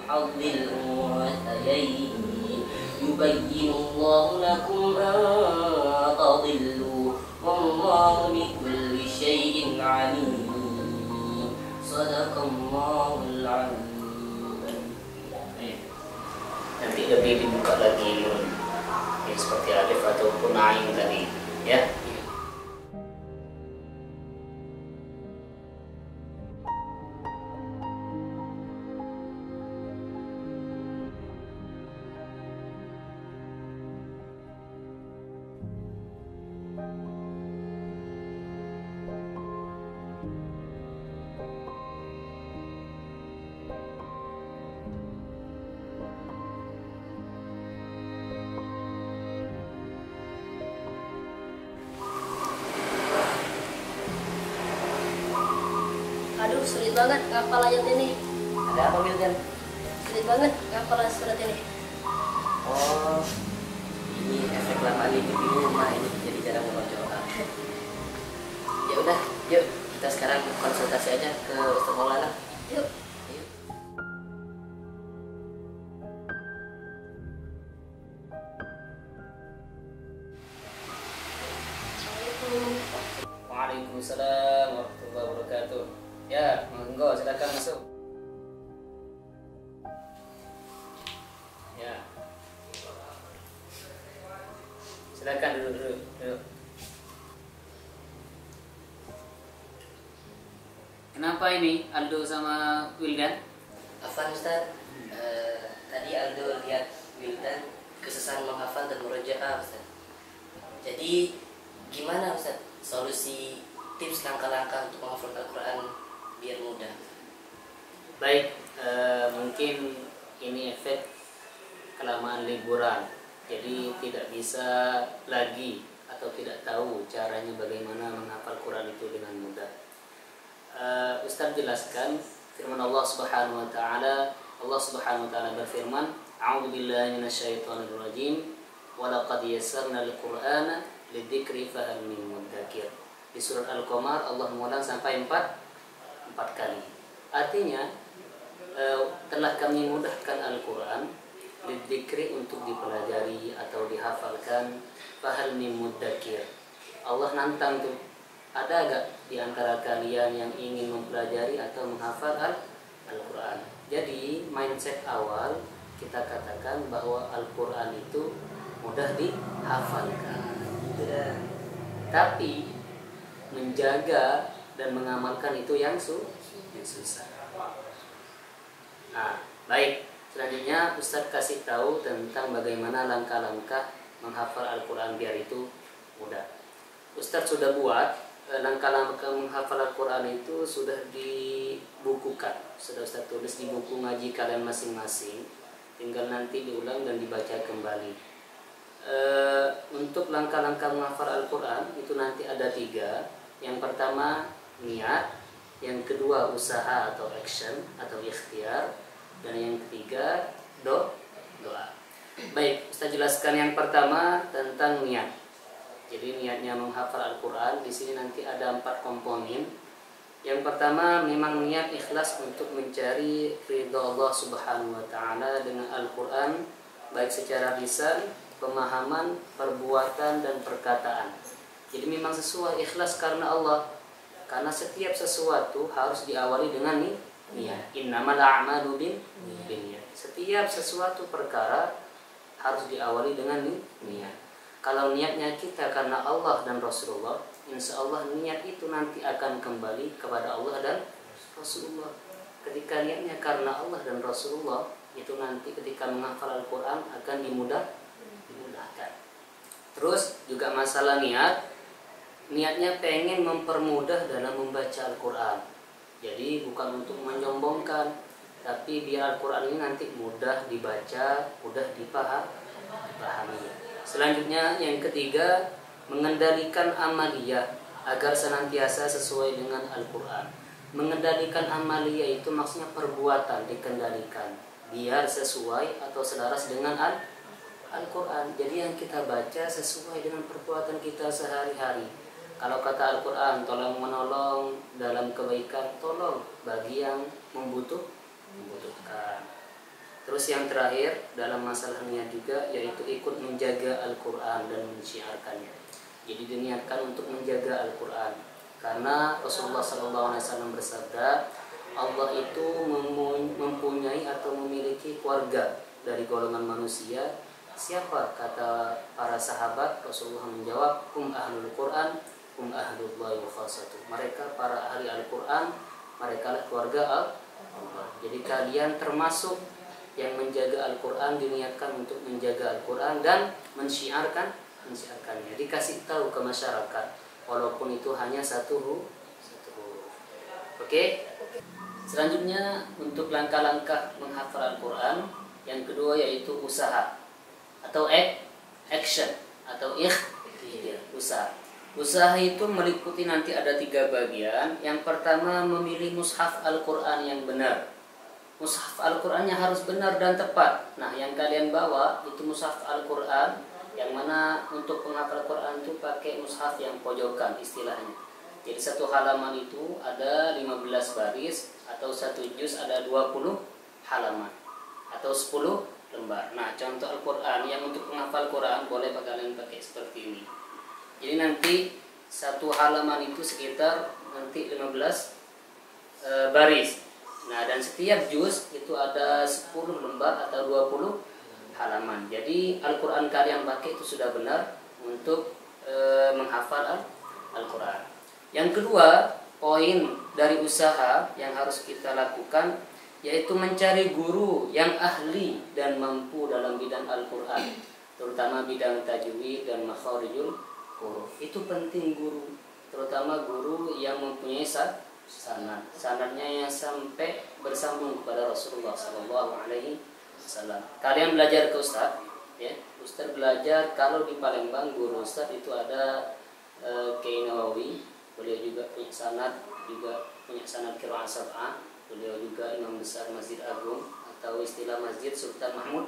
الحظ الأنثيين يبين الله لكم أن تضلوا والله بكل شيء عليم صدق الله العظيم. Nanti lebih dibuka lagi ya, seperti alif ataupun ain tadi ya. Aduh, sulit banget ngapal ayat ini. Ada apa Wildan? Sulit banget ngapal surat ini. Oh, ini efek lama hidup di rumah ini, jadi jarang membaca Quran. Ya udah, yuk kita sekarang konsultasi aja ke Ustaz Maulana. Yuk. Yuk. Waalaikumsalam warahmatullahi wabarakatuh. Ya, monggo silakan masuk. Ya. Silakan duduk. Kenapa ini Aldo sama Wildan? Afan Ustaz, tadi Aldo lihat Wildan kesusahan menghafal dan murojaah Ustaz. Jadi gimana Ustaz solusi tips langkah-langkah untuk menghafal Al-Quran biar mudah? Baik, mungkin ini efek kelamaan liburan. Jadi tidak bisa lagi atau tidak tahu caranya bagaimana menghafal Quran itu dengan mudah. Ustaz jelaskan firman Allah Subhanahu wa taala. Allah Subhanahu wa taala berfirman, "A'udzubillahi minasyaitonir rajim. Wa laqad yassarnal Qur'ana lidzikri fahal min mudzakir." Di surat Al-Qamar Allah mengulang sampai 4 kali. Artinya telah kami mudahkan Al-Quran lidzikri untuk dipelajari atau dihafalkan fahal min mudzakir. Allah nantang tuh, ada gak di antara kalian yang ingin mempelajari atau menghafal Al-Quran? Jadi mindset awal kita katakan bahwa Al-Quran itu mudah dihafalkan, tapi menjaga dan mengamalkan itu yang susah. Nah, baik. Selanjutnya Ustadz kasih tahu tentang bagaimana langkah-langkah menghafal Al-Quran biar itu mudah. Ustadz sudah buat langkah-langkah menghafal Al-Quran itu sudah dibukukan. Sudah Ustadz tulis di buku ngaji kalian masing-masing. Tinggal nanti diulang dan dibaca kembali. Untuk langkah-langkah menghafal Al-Quran itu nanti ada 3. Yang pertama niat, yang kedua usaha atau action atau ikhtiar, dan yang ketiga doa. Baik, Ustaz jelaskan yang pertama tentang niat. Jadi niatnya menghafal Al-Quran di sini nanti ada 4 komponen. Yang pertama memang niat ikhlas untuk mencari ridha Allah Subhanahu wa taala dengan Al-Quran, baik secara lisan, pemahaman, perbuatan dan perkataan. Jadi memang sesuai ikhlas karena Allah. Karena setiap sesuatu harus diawali dengan niat. Innamal a'malu binniyat. Setiap sesuatu perkara harus diawali dengan niat. Kalau niatnya kita karena Allah dan Rasulullah, insya Allah niat itu nanti akan kembali kepada Allah dan Rasulullah. Ketika niatnya karena Allah dan Rasulullah, itu nanti ketika menghafal Al-Quran akan dimudahkan. Terus juga masalah niatnya pengen mempermudah dalam membaca Al-Quran. Jadi bukan untuk menyombongkan, tapi biar Al-Quran ini nanti mudah dibaca, mudah dipahami. Selanjutnya yang ketiga, mengendalikan amaliyah agar senantiasa sesuai dengan Al-Quran. Mengendalikan amaliyah itu maksudnya perbuatan dikendalikan biar sesuai atau selaras dengan Al-Quran. Jadi yang kita baca sesuai dengan perbuatan kita sehari-hari. Kalau kata Al-Quran, tolong menolong dalam kebaikan, tolong bagi yang membutuhkan. Terus yang terakhir dalam masalah niat juga yaitu ikut menjaga Al-Quran dan mensyiarkannya. Jadi diniatkan untuk menjaga Al-Quran, karena Rasulullah SAW bersabda, Allah itu mempunyai atau memiliki keluarga dari golongan manusia. Siapa? Kata para sahabat. Rasulullah menjawab, ahlul Quran, ahlullahi wa khasatuh. Mereka para ahli Al-Quran, mereka lah keluarga Allah. Jadi kalian termasuk yang menjaga Al-Quran, diniatkan untuk menjaga Al-Quran dan mensyiarkannya. Dikasih tahu ke masyarakat, walaupun itu hanya satu huruf. Oke? Selanjutnya untuk langkah-langkah menghafal Al-Quran, yang kedua yaitu usaha atau action atau ikhtiar. Usaha itu meliputi nanti ada 3 bagian. Yang pertama, memilih mushaf Al-Quran yang benar. Mushaf Al-Qurannya harus benar dan tepat. Nah, yang kalian bawa itu mushaf Al-Quran, yang mana untuk penghafal Al-Quran itu pakai mushaf yang pojokan istilahnya. Jadi satu halaman itu ada 15 baris, atau satu juz ada 20 halaman atau 10 lembar. Nah, contoh Al-Quran yang untuk penghafal Quran boleh kalian pakai seperti ini. Jadi nanti satu halaman itu sekitar nanti 15 baris. Nah, dan setiap juz itu ada 10 lembar atau 20 halaman. Jadi Al-Quran kalian pakai itu sudah benar untuk menghafal Al-Quran. Yang kedua, poin dari usaha yang harus kita lakukan yaitu mencari guru yang ahli dan mampu dalam bidang Al-Quran, terutama bidang tajwid dan makharijul huruf. Itu penting guru, terutama guru yang mempunyai sanadnya yang sampai bersambung kepada Rasulullah SAW. Kalian belajar ke Ustaz, ya. Ustaz belajar kalau di Palembang guru Ustaz itu ada Kiai Nawawi, beliau juga punya sanad qiraah sab'ah. Beliau juga imam besar Masjid Agung atau istilah Masjid Sultan Mahmud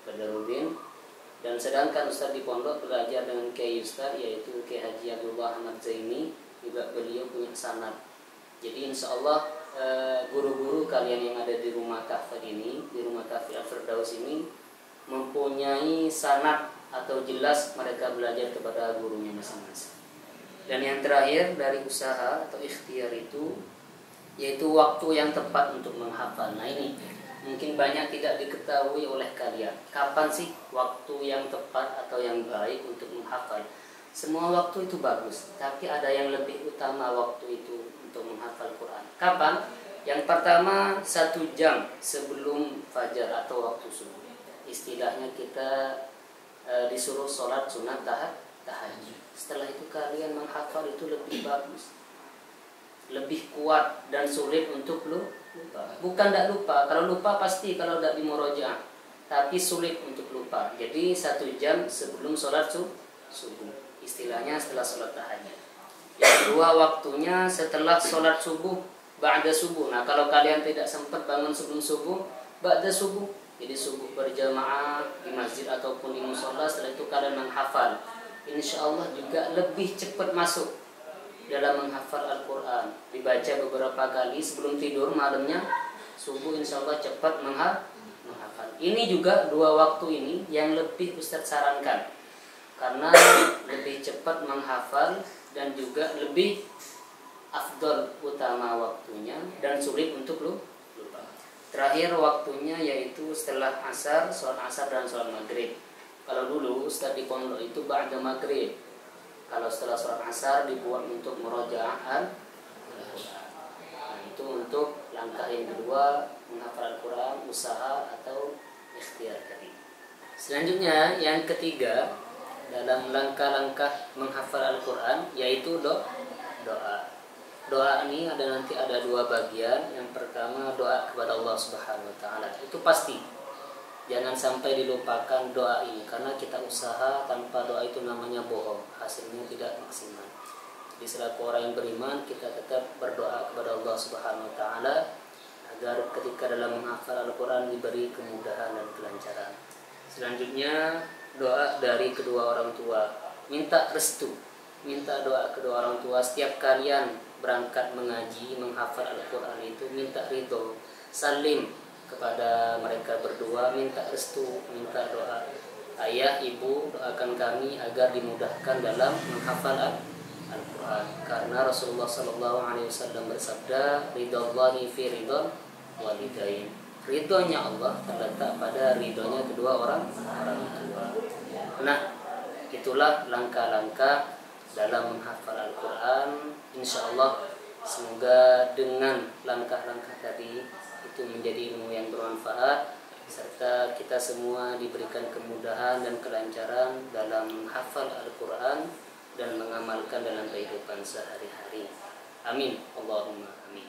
Badarudin. Dan sedangkan Ustaz di pondok belajar dengan Kiai Ustaz yaitu Kiai Haji Abdullah Ahmad Zaini, juga beliau punya sanad. Jadi insya Allah guru-guru kalian yang ada di rumah tahfidz ini, di rumah tahfidz Al-Firdaus ini mempunyai sanad atau jelas mereka belajar kepada gurunya masing-masing. Dan yang terakhir dari usaha atau ikhtiar itu yaitu waktu yang tepat untuk menghafal. Nah, ini mungkin banyak tidak diketahui oleh kalian. Kapan sih waktu yang tepat atau yang baik untuk menghafal? Semua waktu itu bagus, tapi ada yang lebih utama waktu itu untuk menghafal Quran. Kapan? Yang pertama 1 jam sebelum fajar atau waktu subuh. Istilahnya kita disuruh sholat sunat tahajud. Setelah itu kalian menghafal itu lebih bagus, lebih kuat dan sulit untuk lupa. Bukan tidak lupa, kalau lupa pasti kalau tidak dimurojaah, tapi sulit untuk lupa. Jadi 1 jam sebelum sholat subuh, istilahnya setelah sholat tahajud. Yang kedua waktunya setelah sholat subuh, ba'da subuh. Nah, kalau kalian tidak sempat bangun sebelum subuh, ba'da subuh. Jadi subuh berjamaah di masjid ataupun di musola, setelah itu kalian menghafal. Insya Allah juga lebih cepat masuk dalam menghafal Al-Quran. Dibaca beberapa kali sebelum tidur malamnya, subuh insya Allah cepat menghafal. Ini juga 2 waktu ini yang lebih Ustaz sarankan, karena lebih cepat menghafal dan juga lebih afdol utama waktunya dan sulit untuk lupa. Terakhir waktunya yaitu setelah asar, sholat asar dan sholat maghrib. Kalau dulu Ustaz di pondok itu ba'da maghrib. Kalau setelah sholat asar dibuat untuk murojaah. Nah, itu untuk langkah yang kedua menghafal Al-Quran, usaha atau ikhtiar tadi. Selanjutnya yang ketiga dalam langkah-langkah menghafal Al-Quran yaitu doa. Doa ini nanti ada 2 bagian. Yang pertama doa kepada Allah Subhanahu Wa Taala. Itu pasti. Jangan sampai dilupakan doa ini, karena kita usaha tanpa doa itu namanya bohong, hasilnya tidak maksimal. Jadi selaku orang yang beriman kita tetap berdoa kepada Allah Subhanahu Wa Taala agar ketika dalam menghafal Al-Quran diberi kemudahan dan kelancaran. Selanjutnya doa dari kedua orang tua, minta restu, minta doa kedua orang tua. Setiap kalian berangkat mengaji menghafal Al-Quran itu minta ridho, salim kepada mereka berdua, minta restu, minta doa. Ayah, ibu, doakan kami agar dimudahkan dalam menghafal Al-Quran. Karena Rasulullah SAW bersabda, Ridhallahi fi ridhon walidain. Ridhonya Allah terletak pada ridhonya kedua orang tua. Nah, itulah langkah-langkah dalam menghafal Al-Quran. Insya Allah semoga dengan langkah-langkah tadi itu menjadi ilmu yang bermanfaat, serta kita semua diberikan kemudahan dan kelancaran dalam menghafal Al-Quran dan mengamalkan dalam kehidupan sehari-hari. Amin. Allahumma amin.